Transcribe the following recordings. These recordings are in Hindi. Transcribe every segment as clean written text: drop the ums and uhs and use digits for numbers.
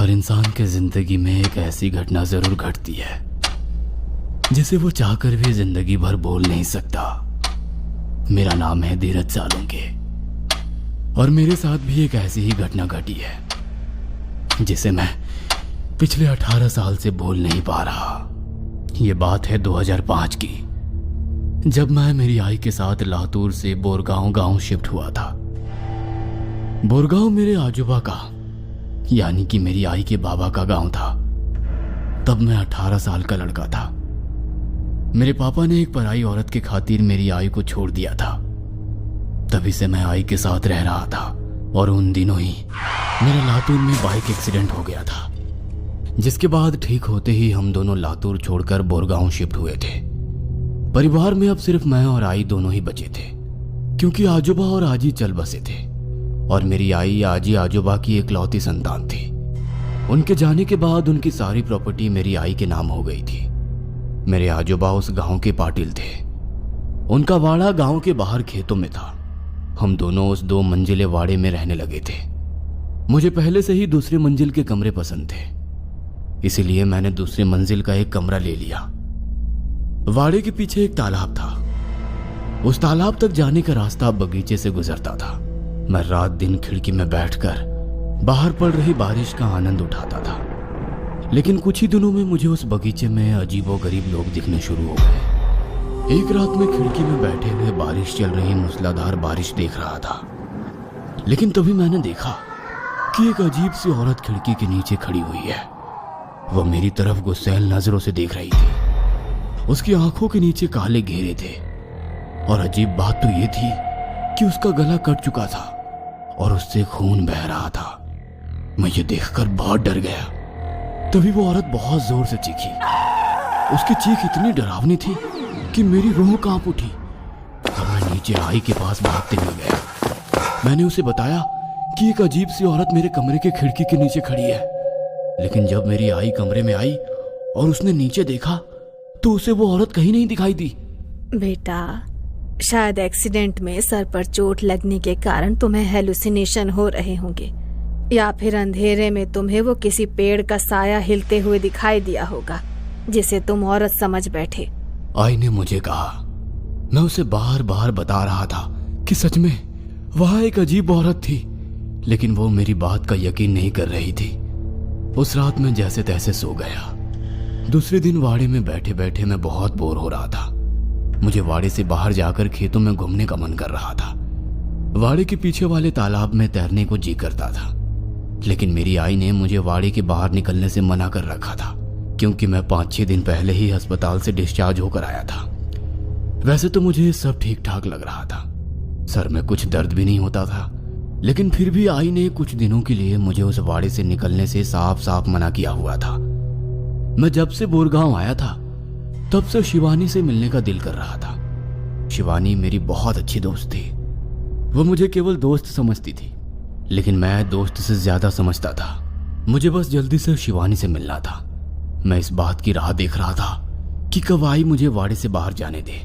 हर इंसान के ज़िंदगी में एक ऐसी घटना ज़रूर घटती है जिसे वो चाहकर भी ज़िंदगी भर भूल नहीं सकता। मेरा नाम है धीरज सालुंके और मेरे साथ भी एक ऐसी ही घटना घटी है जिसे मैं पिछले 18 साल से भूल नहीं पा रहा। ये बात है 2005 की, जब मैं मेरी आई के साथ लातूर से बोरगांव गांव शिफ्ट हुआ था। बोरगांव मेरे आजूबा का यानी कि मेरी आई के बाबा का गांव था। तब मैं 18 साल का लड़का था। मेरे पापा ने एक पराई औरत की खातिर मेरी आई को छोड़ दिया था। तभी से मैं आई के साथ रह रहा था और उन दिनों ही मेरा लातूर में बाइक एक्सीडेंट हो गया था, जिसके बाद ठीक होते ही हम दोनों लातूर छोड़कर बोरगांव शिफ्ट हुए थे। परिवार में अब सिर्फ मैं और आई दोनों ही बचे थे, क्योंकि आजोबा और आजी चल बसे थे और मेरी आई आजी आजोबा की इकलौती संतान थी। उनके जाने के बाद उनकी सारी प्रॉपर्टी मेरी आई के नाम हो गई थी। मेरे आजोबा उस गांव के पाटिल थे। उनका वाड़ा गांव के बाहर खेतों में था। हम दोनों उस 2 मंजिले वाड़े में रहने लगे थे। मुझे पहले से ही दूसरी मंजिल के कमरे पसंद थे, इसीलिए मैंने दूसरी मंजिल का एक कमरा ले लिया। वाड़े के पीछे एक तालाब था। उस तालाब तक जाने का रास्ता बगीचे से गुजरता था। मैं रात दिन खिड़की में बैठकर बाहर पड़ रही बारिश का आनंद उठाता था। लेकिन कुछ ही दिनों में मुझे उस बगीचे में अजीबोगरीब लोग दिखने शुरू हो गए। एक रात में खिड़की में बैठे हुए बारिश चल रही मूसलाधार बारिश देख रहा था, लेकिन तभी मैंने देखा कि एक अजीब सी औरत खिड़की के नीचे खड़ी हुई है। वह मेरी तरफ गुस्सैल नजरों से देख रही थी। उसकी आंखों के नीचे काले घेरे थे और अजीब बात तो यह थी कि उसका गला कट चुका था और उससे खून बह रहा था। मैं ये देखकर बहुत डर गया। तभी वो औरत बहुत जोर से चीखी। उसकी चीख इतनी डरावनी थी कि मेरी रूह कांप उठी और मैं नीचे आई के पास भागते हुए गया। मैंने उसे बताया कि एक अजीब सी औरत मेरे कमरे के खिड़की के नीचे खड़ी है। लेकिन जब मेरी आई कमरे में आई और उसने नीचे देखा तो उसे वो औरत कहीं नहीं दिखाई दी। बेटा, शायद एक्सीडेंट में सर पर चोट लगने के कारण तुम्हें हेलुसिनेशन हो रहे होंगे, या फिर अंधेरे में तुम्हें वो किसी पेड़ का साया हिलते हुए दिखाई दिया होगा जिसे तुम औरत समझ बैठे। आई ने मुझे कहा। मैं उसे बार बार बता रहा था कि सच में वहां एक अजीब औरत थी, लेकिन वो मेरी बात का यकीन नहीं कर रही थी। उस रात में जैसे तैसे सो गया। दूसरे दिन वाड़े में बैठे बैठे मैं बहुत बोर हो रहा था। मुझे वाड़े से बाहर जाकर खेतों में घूमने का मन कर रहा था। वाड़े के पीछे वाले तालाब में तैरने को जी करता था, लेकिन मेरी आई ने मुझे वाड़े के बाहर निकलने से मना कर रखा था, क्योंकि मैं 5-6 दिन पहले ही अस्पताल से डिस्चार्ज होकर आया था। वैसे तो मुझे सब ठीक ठाक लग रहा था, सर में कुछ दर्द भी नहीं होता था, लेकिन फिर भी आई ने कुछ दिनों के लिए मुझे उस वाड़े से निकलने से साफ साफ मना किया हुआ था। मैं जब से बोरगांव आया था तब से शिवानी से मिलने का दिल कर रहा था। शिवानी मेरी बहुत अच्छी दोस्त थी। वो मुझे केवल दोस्त समझती थी, लेकिन मैं दोस्त से ज्यादा समझता था। मुझे बस जल्दी से शिवानी से मिलना था। मैं इस बात की राह देख रहा था कि कब आई मुझे वाड़े से बाहर जाने दे।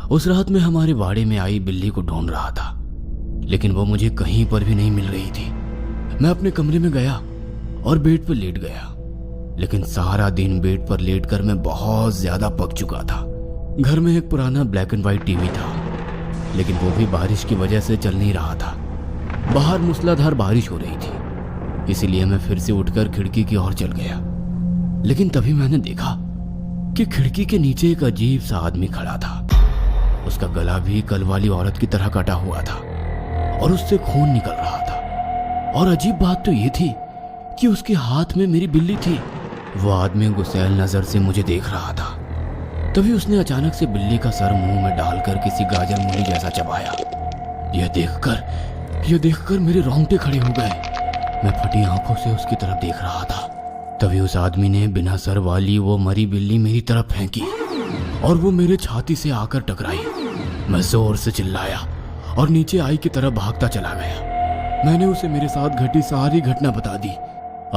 उस रात में हमारे वाड़े में आई बिल्ली को ढूंढ रहा था, लेकिन वो मुझे कहीं पर भी नहीं मिल रही थी। मैं अपने कमरे में गया और बेड पर लेट गया, लेकिन सारा दिन बेड पर लेटकर मैं बहुत ज्यादा पक चुका था। घर में एक पुराना ब्लैक एंड व्हाइट टीवी था, लेकिन वो भी बारिश की वजह से चल नहीं रहा था। बाहर मूसलाधार बारिश हो रही थी, इसीलिए मैं फिर से उठकर खिड़की की ओर चल गया। लेकिन तभी मैंने देखा कि खिड़की के नीचे एक अजीब सा आदमी खड़ा था। उसका गला भी कल वाली औरत की तरह कटा हुआ था और उससे खून निकल रहा था। और अजीब बात तो ये थी कि उसके हाथ में मेरी बिल्ली थी। वो आदमी गुस्सैल नजर से मुझे देख रहा था। तभी उसने अचानक से बिल्ली का सर मुंह में डालकर किसी गाजर मूली जैसा चबाया। यह देखकर मेरे रोंगटे खड़े हो गए। मैं फटी आंखों से उसकी तरफ देख रहा था। तभी उस आदमी ने बिना सर वाली वो मरी बिल्ली मेरी तरफ फेंकी और वो मेरे छाती से आकर टकराई। मैं जोर से चिल्लाया और नीचे आई की तरफ भागता चला गया। मैंने उसे मेरे साथ घटी सारी घटना बता दी।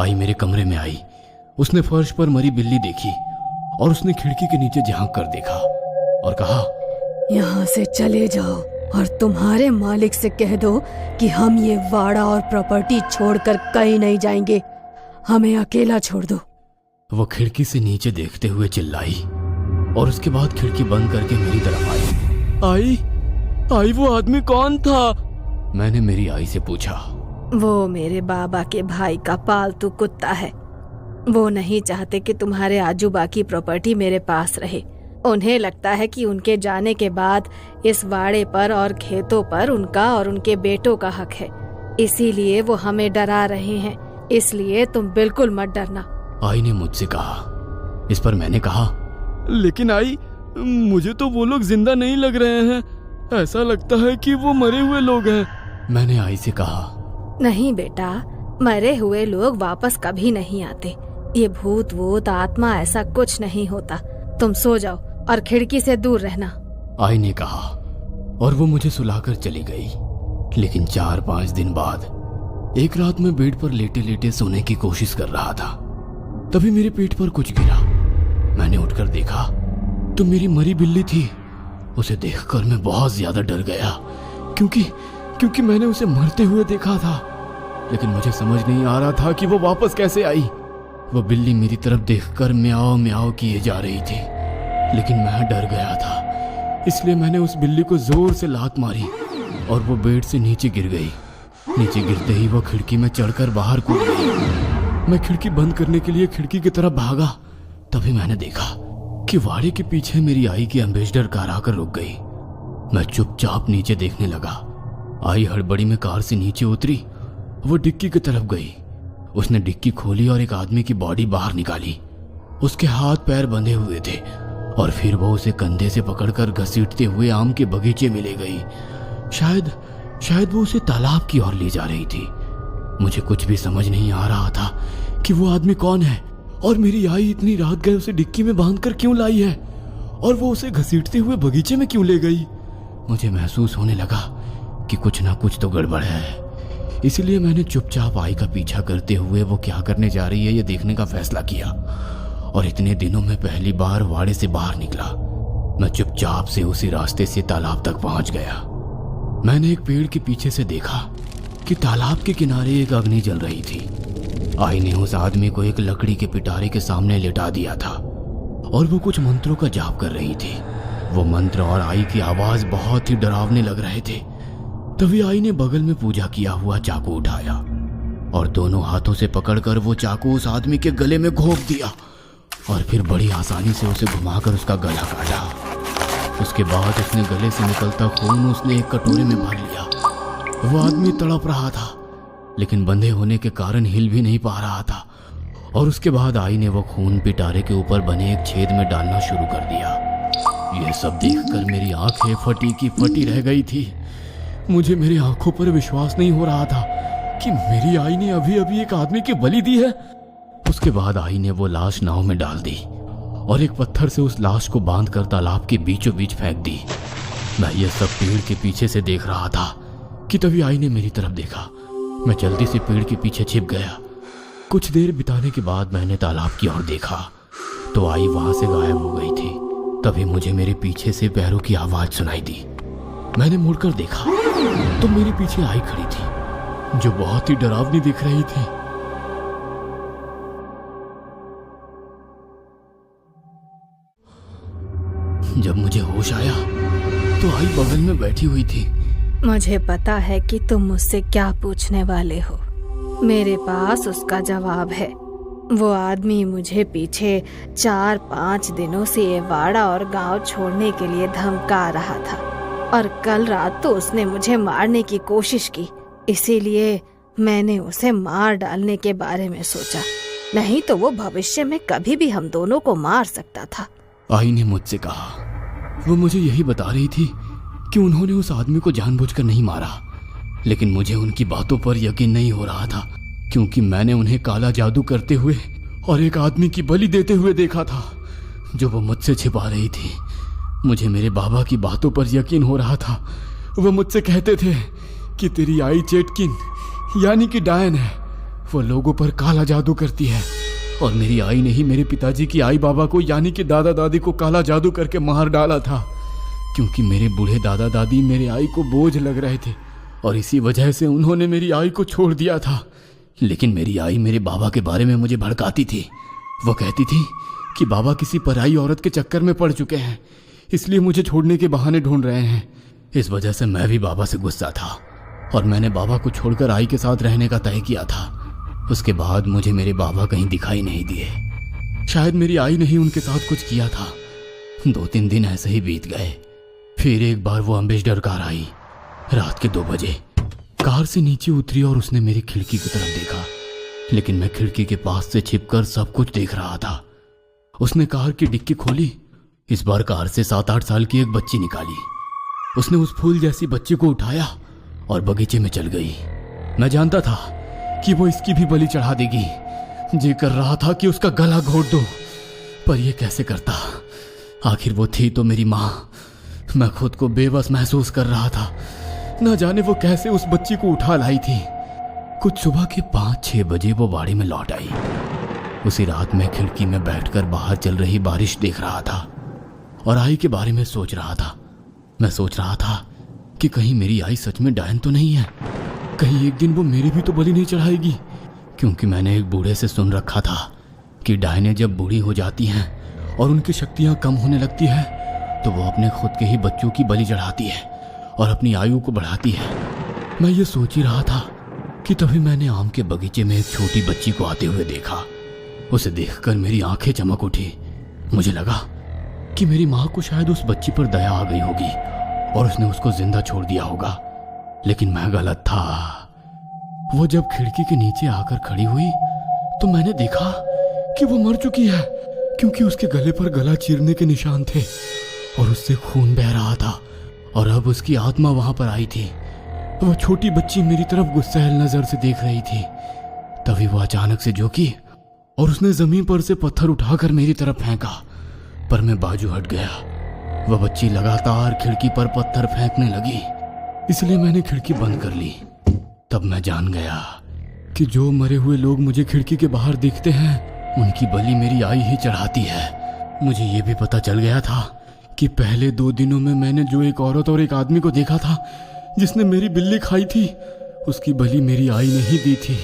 आई मेरे कमरे में आई। उसने फर्श पर मरी बिल्ली देखी और उसने खिड़की के नीचे झांक कर देखा और कहा, यहाँ से चले जाओ और तुम्हारे मालिक से कह दो कि हम ये वाड़ा और प्रॉपर्टी छोड़कर कहीं नहीं जाएंगे। हमें अकेला छोड़ दो। वो खिड़की से नीचे देखते हुए चिल्लाई और उसके बाद खिड़की बंद करके मेरी तरफ आई। आई वो आदमी कौन था? मैंने मेरी आई से पूछा। वो मेरे बाबा के भाई का पालतू कुत्ता है। वो नहीं चाहते कि तुम्हारे आजूबा की प्रॉपर्टी मेरे पास रहे। उन्हें लगता है कि उनके जाने के बाद इस वाड़े पर और खेतों पर उनका और उनके बेटों का हक है, इसीलिए वो हमें डरा रहे हैं। इसलिए तुम बिल्कुल मत डरना। आई ने मुझसे कहा। इस पर मैंने कहा, लेकिन आई, मुझे तो वो लोग जिंदा नहीं लग रहे हैं, ऐसा लगता है कि वो मरे हुए लोग हैं। मैंने आई से कहा, नहीं बेटा, मरे हुए लोग वापस कभी नहीं आते। ये भूत वूत आत्मा ऐसा कुछ नहीं होता। तुम सो जाओ और खिड़की से दूर रहना। आई ने कहा और वो मुझे सुलाकर चली गई। लेकिन 4-5 दिन बाद एक रात मैं बेड पर लेटे लेटे सोने की कोशिश कर रहा था, तभी मेरे पेट पर कुछ गिरा। मैंने उठकर देखा तो मेरी मरी बिल्ली थी। उसे देखकर मैं बहुत ज्यादा डर गया, क्योंकि मैंने उसे मरते हुए देखा था। लेकिन मुझे समझ नहीं आ रहा था कि वो वापस कैसे आई। वो बिल्ली मेरी तरफ देखकर म्याओ म्याओ किए जा रही थी, लेकिन मैं डर गया था, इसलिए मैंने उस बिल्ली को जोर से लात मारी और वो बेड से नीचे गिर गई। नीचे गिरते ही वो खिड़की में चढ़कर बाहर कूद गई। मैं खिड़की बंद करने के लिए खिड़की की तरफ भागा, तभी मैंने देखा कि वाड़े के पीछे मेरी आई की एम्बेसडर कार आकर रुक गई। मैं चुपचाप नीचे देखने लगा। आई हड़बड़ी में कार से नीचे उतरी। वो डिक्की की तरफ गई। उसने डिक्की खोली और एक आदमी की बॉडी बाहर निकाली। उसके हाथ पैर बंधे हुए थे और फिर वो उसे कंधे से पकड़कर घसीटते हुए आम के बगीचे में ले गई। शायद वो उसे तालाब की ओर ले जा रही थी। मुझे कुछ भी समझ नहीं आ रहा था कि वो आदमी कौन है और मेरी आई इतनी रात गए उसे डिक्की में बांधकर क्यों लाई है और वो उसे घसीटते हुए बगीचे में क्यों ले गई। मुझे महसूस होने लगा कि कुछ ना कुछ तो गड़बड़ है। इसलिए मैंने चुपचाप आई का पीछा करते हुए वो क्या करने जा रही है ये देखने का फैसला किया और इतने दिनों में पहली बार वाड़े से बाहर निकला। मैं चुपचाप से उसी रास्ते से तालाब तक पहुंच गया। मैंने एक पेड़ के पीछे से देखा कि तालाब के किनारे एक अग्नि जल रही थी। आई ने उस आदमी को एक लकड़ी के पिटारे के सामने लेटा दिया था और वो कुछ मंत्रों का जाप कर रही थी। वो मंत्र और आई की आवाज बहुत ही डरावने लग रहे थे। तभी आई ने बगल में पूजा किया हुआ चाकू उठाया और दोनों हाथों से पकड़कर वो चाकू उस आदमी के गले में घोंप दिया और फिर बड़ी आसानी से उसे घुमाकर उसका गला काटा। उसके बाद उसने गले से निकलता खून उसने एक कटोरे में भर लिया। वो आदमी तड़प रहा था, लेकिन बंधे होने के कारण हिल भी नहीं पा रहा था। और उसके बाद आई ने वो खून पिटारे के ऊपर बने एक छेद में डालना शुरू कर दिया। ये सब देखकर मेरी आंखें फटी की फटी रह गई थी। मुझे मेरी आंखों पर विश्वास नहीं हो रहा था कि मेरी आई ने अभी अभी एक आदमी की बलि दी है। उसके बाद आई ने वो लाश नाव में डाल दी और एक पत्थर से उस लाश को बांधकर तालाब के बीचों बीच फेंक दी। मैं ये सब पेड़ के पीछे से देख रहा था कि तभी आई ने मेरी तरफ देखा। मैं जल्दी से पेड़ के पीछे छिप गया। कुछ देर बिताने के बाद मैंने तालाब की ओर देखा तो आई वहां से गायब हो गई थी। तभी मुझे मेरे पीछे से पैरों की आवाज सुनाई दी। मैंने मुड़कर देखा तो मेरे पीछे आई खड़ी थी, जो बहुत ही डरावनी दिख रही थी। जब मुझे होश आया तो आई बगल में बैठी हुई थी। मुझे पता है कि तुम मुझसे क्या पूछने वाले हो। मेरे पास उसका जवाब है। वो आदमी मुझे पीछे 4-5 दिनों से ये वाड़ा और गांव छोड़ने के लिए धमका रहा था और कल रात तो उसने मुझे मारने की कोशिश की। इसीलिए मैंने उसे मार डालने के बारे में सोचा, नहीं तो वो भविष्य में कभी भी हम दोनों को मार सकता था। आई ने मुझसे कहा। वो मुझे यही बता रही थी कि उन्होंने उस आदमी को जानबूझकर नहीं मारा, लेकिन मुझे उनकी बातों पर यकीन नहीं हो रहा था क्योंकि मैंने उन्हें काला जादू करते हुए और एक आदमी की बलि देते हुए देखा था जो वो मुझसे छिपा रही थी। मुझे मेरे बाबा की बातों पर यकीन हो रहा था। वो मुझसे कहते थे कि तेरी आई चेटकिन यानी कि डायन है, वो लोगों पर काला जादू करती है और मेरी आई ने ही मेरे पिताजी की आई बाबा को यानी कि दादा दादी को काला जादू करके मार डाला था क्योंकि मेरे बूढ़े दादा दादी मेरे आई को बोझ लग रहे थे और इसी वजह से उन्होंने मेरी आई को छोड़ दिया था। लेकिन मेरी आई मेरे बाबा के बारे में मुझे भड़काती थी। वो कहती थी कि बाबा किसी पराई औरत के चक्कर में पड़ चुके हैं, इसलिए मुझे छोड़ने के बहाने ढूंढ रहे हैं। इस वजह से मैं भी बाबा से गुस्सा था और मैंने बाबा को छोड़कर आई के साथ रहने का तय किया था। उसके बाद मुझे मेरे बाबा कहीं दिखाई नहीं दिए। शायद मेरी आई ने ही उनके साथ कुछ किया था। 2-3 दिन ऐसे ही बीत गए। फिर एक बार वो अम्बेसडर कार आई। रात के 2 बजे कार से नीचे उतरी और उसने मेरी खिड़की की तरफ देखा, लेकिन मैं खिड़की के पास से छिपकर सब कुछ देख रहा था। उसने कार की डिक्की खोली। इस बार कार से 7-8 साल की एक बच्ची निकाली। उसने उस फूल जैसी बच्ची को उठाया और बगीचे में चल गई। मैं जानता था कि वो इसकी भी बलि चढ़ा देगी। जी कर रहा था कि उसका गला घोट दो, पर यह कैसे करता। आखिर वो थी तो मेरी माँ। मैं खुद को बेबस महसूस कर रहा था। न जाने वो कैसे उस बच्ची को उठा लाई थी। कुछ सुबह के 5-6 बजे वो बाड़ी में लौट आई। उसी रात मैं खिड़की में बैठकर बाहर चल रही बारिश देख रहा था और आई के बारे में सोच रहा था। मैं सोच रहा था कि कहीं मेरी आई सच में डायन तो नहीं है। कहीं एक दिन वो मेरी भी तो बलि नहीं चढ़ाएगी, क्योंकि मैंने एक बूढ़े से सुन रखा था कि डायनें जब बूढ़ी हो जाती हैं और उनकी शक्तियां कम होने लगती है तो वो अपने खुद के ही बच्चों की बलि चढ़ाती है और अपनी आयु को बढ़ाती है। मैं ये सोच ही रहा था कि तभी मैंने आम के बगीचे में एक छोटी बच्ची को आते हुए देखा। उसे देखकर मेरी आंखें चमक उठी। मुझे लगा कि मेरी माँ को शायद उस बच्ची पर दया आ गई होगी और उसने उसको जिंदा छोड़ दिया होगा, लेकिन मैं गलत था। वो जब खिड़की के नीचे आकर खड़ी हुई तो मैंने देखा कि वो मर चुकी है, क्योंकि उसके गले पर गला चीरने के निशान थे और उससे खून बह रहा था और अब उसकी आत्मा वहां पर आई थी। वो छोटी बच्ची मेरी तरफ गुस्सैल नजर से देख रही थी। तभी वो अचानक से झुकी और उसने जमीन पर से पत्थर उठाकर मेरी तरफ फेंका, पर मैं बाजू हट गया। वह बच्ची लगातार खिड़की पर पत्थर फेंकने लगी, इसलिए मैंने खिड़की बंद कर ली। तब मैं जान गया कि जो मरे हुए लोग मुझे खिड़की के बाहर दिखते हैं उनकी बलि मेरी आई ही चढ़ाती है। मुझे ये भी पता चल गया था कि पहले 2 दिनों में मैंने जो एक औरत और एक आदमी को देखा था जिसने मेरी बिल्ली खाई थी, उसकी बलि मेरी आई ने ही दी थी।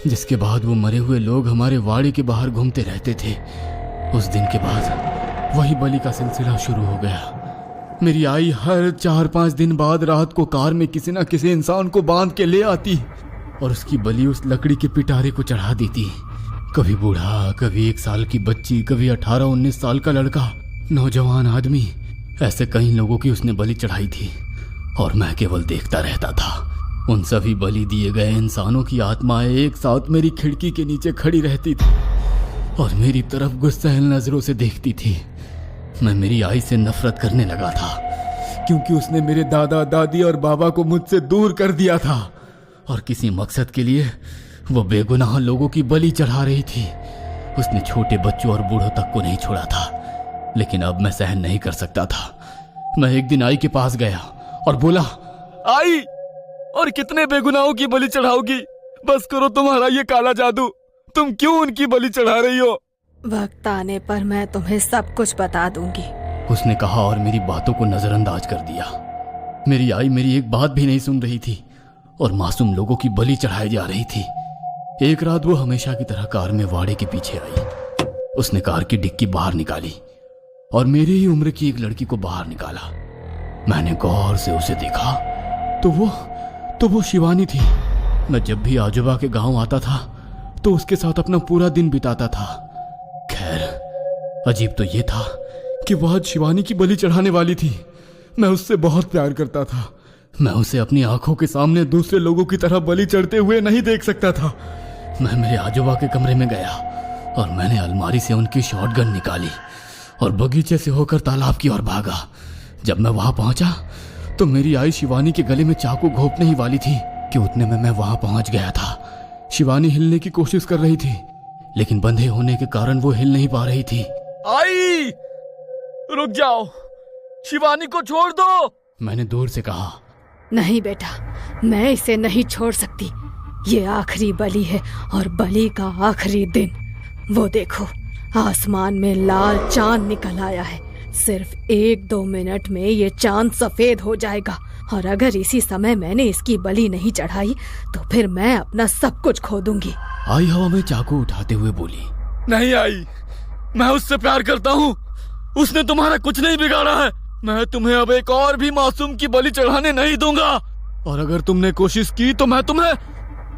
जिसके बाद वो मरे हुए लोग हमारे वाड़े के बाहर घूमते रहते थे। उस दिन के बाद वही बलि का सिलसिला शुरू हो गया। मेरी आई हर 4-5 दिन बाद रात को कार में किसी न किसी इंसान को बांध के ले आती और उसकी बलि उस लकड़ी के पिटारे को चढ़ा देती। कभी बूढ़ा, कभी 1 साल की बच्ची, कभी 18-19 साल का लड़का, नौजवान आदमी, ऐसे कई लोगों की उसने बलि चढ़ाई थी और मैं केवल देखता रहता था। उन सभी बलि दिए गए इंसानों की आत्माएं एक साथ मेरी खिड़की के नीचे खड़ी रहती थी और मेरी तरफ गुस्सैल नजरों से देखती थी। मैं मेरी आई से नफरत करने लगा था, क्योंकि उसने मेरे दादा दादी और बाबा को मुझसे दूर कर दिया था और किसी मकसद के लिए वो बेगुनाह लोगों की बलि चढ़ा रही थी। उसने छोटे बच्चों और बूढ़ों तक को नहीं छोड़ा था, लेकिन अब मैं सहन नहीं कर सकता था। मैं एक दिन आई के पास गया और बोला, आई, और कितने बेगुनाहों की बलि चढ़ाओगी? बस करो तुम्हारा ये काला जादू। तुम क्यों उनकी बलि चढ़ा रही हो? वक्त आने पर मैं तुम्हें सब कुछ बता दूंगी, उसने कहा और मेरी बातों को नजरअंदाज कर दिया। मेरी आई मेरी एक बात भी नहीं सुन रही थी और मासूम लोगों की बलि चढ़ाई जा रही थी। एक रात वो हमेशा की तरह कार में वाड़े के पीछे आई। उसने कार की डिक्की बाहर निकाली और मेरी ही उम्र की एक लड़की को बाहर निकाला। मैंने गौर से उसे देखा तो वो शिवानी थी। मैं जब भी आजोबा के गांव आता था तो उसके साथ अपना पूरा दिन बिताता था। खैर, अजीब तो ये था कि वह आज शिवानी की बलि चढ़ाने वाली थी। मैं उससे बहुत प्यार करता था। मैं उसे अपनी आंखों के सामने दूसरे लोगों की तरह बलि चढ़ते हुए नहीं देख सकता था। मैं मेरे आजोबा के कमरे में गया और मैंने अलमारी से उनकी शॉटगन निकाली और बगीचे से होकर तालाब की ओर भागा। जब मैं वहां पहुंचा तो मेरी आई शिवानी के गले में चाकू घोंपने ही वाली थी कि उतने में मैं वहां पहुंच गया था। शिवानी हिलने की कोशिश कर रही थी, लेकिन बंधे होने के कारण वो हिल नहीं पा रही थी। आई, रुक जाओ, शिवानी को छोड़ दो, मैंने दूर से कहा। नहीं बेटा, मैं इसे नहीं छोड़ सकती। ये आखिरी बलि है और बलि का आखिरी दिन। वो देखो, आसमान में लाल चांद निकल आया है। सिर्फ 1-2 मिनट में ये चांद सफेद हो जाएगा और अगर इसी समय मैंने इसकी बलि नहीं चढ़ाई तो फिर मैं अपना सब कुछ खो दूंगी। आई हवा में चाकू उठाते हुए बोली, नहीं आई, मैं उससे प्यार करता हूँ। उसने तुम्हारा कुछ नहीं बिगाड़ा है। मैं तुम्हें अब एक और भी मासूम की बलि चढ़ाने नहीं दूंगा, और अगर तुमने कोशिश की तो मैं तुम्हें।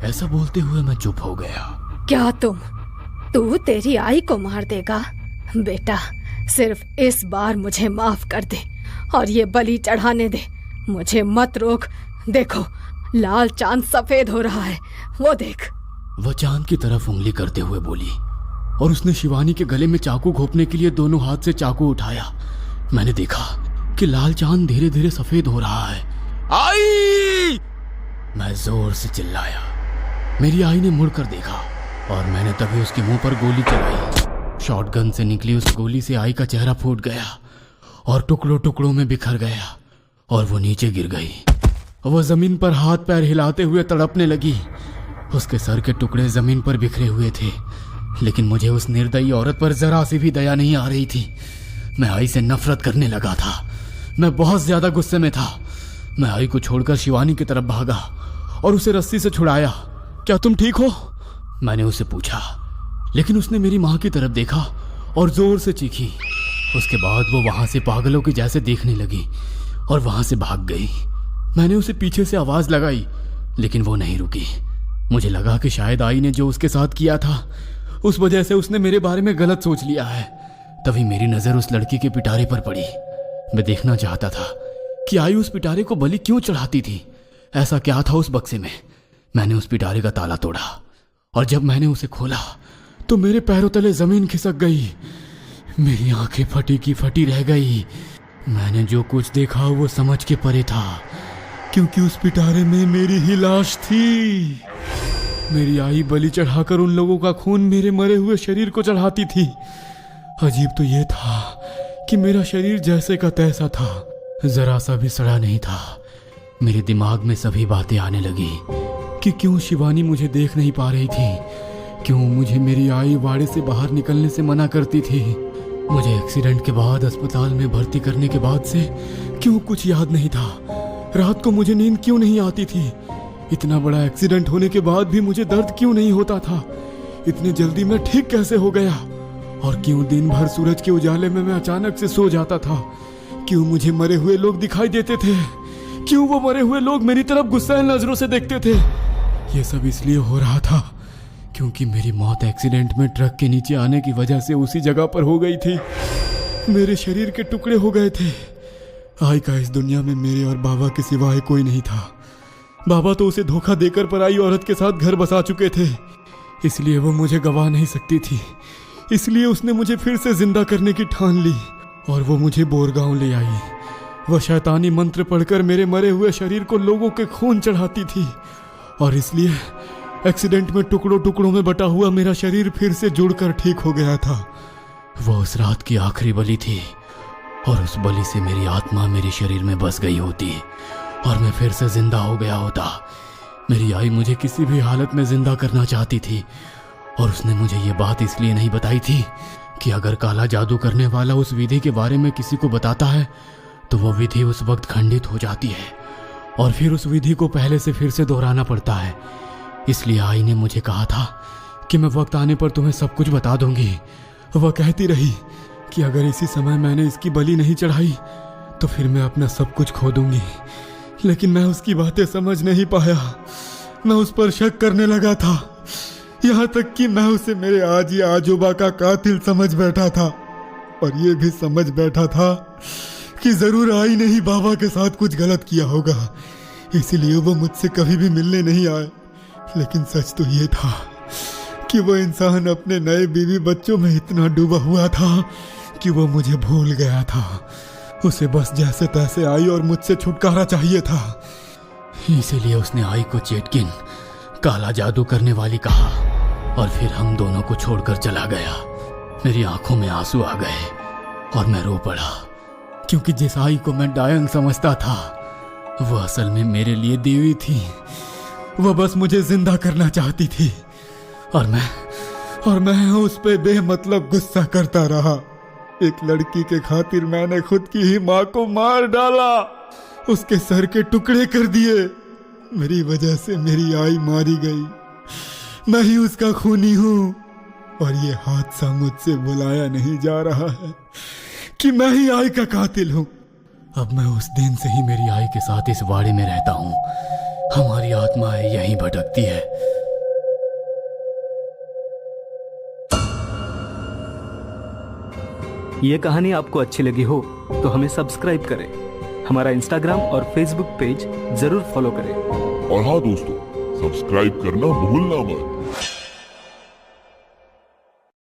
ऐसा बोलते हुए मैं चुप हो गया। क्या तू तेरी आई को मार देगा? बेटा, सिर्फ इस बार मुझे माफ कर दे और ये बलि चढ़ाने दे। मुझे मत रोक। देखो, लाल चांद सफेद हो रहा है, वो देख। वह चांद की तरफ उंगली करते हुए बोली, और उसने शिवानी के गले में चाकू घोंपने के लिए दोनों हाथ से चाकू उठाया। मैंने देखा कि लाल चांद धीरे धीरे सफेद हो रहा है। आई! मैं जोर से चिल्लाया। मेरी आई ने मुड़कर देखा और मैंने तभी उसके मुंह पर गोली चलाई। शॉटगन से निकली उस गोली से आई का चेहरा फूट गया और टुकड़ों टुकड़ों में बिखर गया और वो नीचे गिर गई। वो जमीन पर हाथ पैर हिलाते हुए तड़पने लगी। उसके सर के टुकड़े जमीन पर बिखरे हुए थे, लेकिन मुझे उस निर्दयी औरत पर जरा सी भी दया नहीं आ रही थी। मैं आई से नफरत करने लगा था। मैं बहुत ज्यादा गुस्से में था। मैं आई को छोड़कर शिवानी की तरफ भागा और उसे रस्सी से छुड़ाया। क्या तुम ठीक हो? मैंने उसे पूछा, लेकिन उसने मेरी मां की तरफ देखा और जोर से चीखी। उसके बाद वो वहां से पागलों की जैसे देखने लगी और वहां से भाग गई। मैंने उसे पीछे से आवाज लगाई, लेकिन वो नहीं रुकी। मुझे लगा कि शायद आई ने जो उसके साथ किया था उस वजह से उसने मेरे बारे में गलत सोच लिया है। तभी मेरी नजर उस लड़की के पिटारे पर पड़ी। मैं देखना चाहता था कि आई उस पिटारे को बलि क्यों चढ़ाती थी। ऐसा क्या था उस बक्से में? मैंने उस पिटारे का ताला तोड़ा और जब मैंने उसे खोला तो मेरे पैरों तले जमीन खिसक गई। मेरी आंखें फटी की फटी रह गई। मैंने जो कुछ देखा वो समझ के परे था, क्योंकि उस पिटारे में मेरी ही लाश थी। मेरी आई बलि चढ़ाकर उन लोगों का खून मेरे मरे हुए शरीर को चढ़ाती थी। अजीब तो यह था कि मेरा शरीर जैसे का तैसा था, जरा सा भी सड़ा नहीं था। मेरे दिमाग में सभी बातें आने लगी कि क्यों शिवानी मुझे देख नहीं पा रही थी, क्यों मुझे मेरी आई वाड़े से बाहर निकलने से मना करती थी, मुझे एक्सीडेंट के बाद अस्पताल में भर्ती करने के बाद से क्यों कुछ याद नहीं था, रात को मुझे नींद क्यों नहीं आती थी, इतना बड़ा एक्सीडेंट होने के बाद भी मुझे दर्द क्यों नहीं होता था, इतनी जल्दी मैं ठीक कैसे हो गया, और क्यों दिन भर सूरज के उजाले में मैं अचानक से सो जाता था, क्यों मुझे मरे हुए लोग दिखाई देते थे, क्यों वो मरे हुए लोग मेरी तरफ गुस्सैल नजरों से देखते थे। ये सब इसलिए हो रहा था क्योंकि मेरी मौत एक्सीडेंट में ट्रक के नीचे आने की वजह से उसी जगह पर हो गई थी। मेरे शरीर के टुकड़े हो गए थे। आई का इस दुनिया में मेरे और बाबा के सिवाय कोई नहीं था। बाबा तो उसे धोखा देकर पराई औरत के साथ घर बसा चुके थे, इसलिए वो मुझे गवा नहीं सकती थी। इसलिए उसने मुझे फिर से जिंदा करने की ठान ली और वो मुझे बोरगांव ले आई। वह शैतानी मंत्र पढ़कर मेरे मरे हुए शरीर को लोगों के खून चढ़ाती थी और इसलिए एक्सीडेंट में टुकड़ों टुकड़ों में बटा हुआ मेरा शरीर फिर से जुड़कर ठीक हो गया था। वह उस रात की आखिरी बलि थी और उस बलि से मेरी आत्मा मेरे शरीर में बस गई होती और मैं फिर से जिंदा हो गया होता। मेरी आई मुझे किसी भी हालत में जिंदा करना चाहती थी और उसने मुझे ये बात इसलिए नहीं बताई थी कि अगर काला जादू करने वाला उस विधि के बारे में किसी को बताता है तो वो विधि उस वक्त खंडित हो जाती है और फिर उस विधि को पहले से फिर से दोहराना पड़ता है। इसलिए आई ने मुझे कहा था कि मैं वक्त आने पर तुम्हें सब कुछ बता दूंगी। वह कहती रही कि अगर इसी समय मैंने इसकी बलि नहीं चढ़ाई तो फिर मैं अपना सब कुछ खो दूंगी, लेकिन मैं उसकी बातें समझ नहीं पाया। मैं उस पर शक करने लगा था, यहाँ तक कि मैं उसे मेरे आजी आजोबा का कातिल समझ बैठा था और ये भी समझ बैठा था कि जरूर आई ने ही बाबा के साथ कुछ गलत किया होगा, इसीलिए वो मुझसे कभी भी मिलने नहीं आए। लेकिन सच तो ये था कि वो इंसान अपने नए बीवी बच्चों में इतना डूबा हुआ था कि वो मुझे भूल गया था। उसे बस जैसे तैसे आई और मुझसे छुटकारा चाहिए था। इसीलिए उसने आई को चेटकिन काला जादू करने वाली कहा और फिर हम दोनों को छोड़कर चला गया। मेरी आंखों में आंसू आ गए और मैं रो पड़ा, क्योंकि जिस आई को मैं डायन समझता था वो असल में मेरे लिए देवी थी। वह बस मुझे जिंदा करना चाहती थी और मैं उस पे बेमतलब गुस्सा करता रहा। एक लड़की के खातिर मैंने खुद की ही माँ को मार डाला। उसके सर के टुकड़े कर दिए। मेरी वजह से मेरी आई मारी गई। मैं ही उसका खूनी हूँ और ये हादसा मुझसे बुलाया नहीं जा रहा है कि मैं ही आई का कातिल हूँ। अब मैं उस दिन से ही मेरी आई के साथ इस वाड़े में रहता हूँ। हमारी आत्माएं यहीं भटकती है। ये कहानी आपको अच्छी लगी हो तो हमें सब्सक्राइब करें, हमारा इंस्टाग्राम और फेसबुक पेज जरूर फॉलो करें। और हाँ दोस्तों, सब्सक्राइब करना भूलना मत।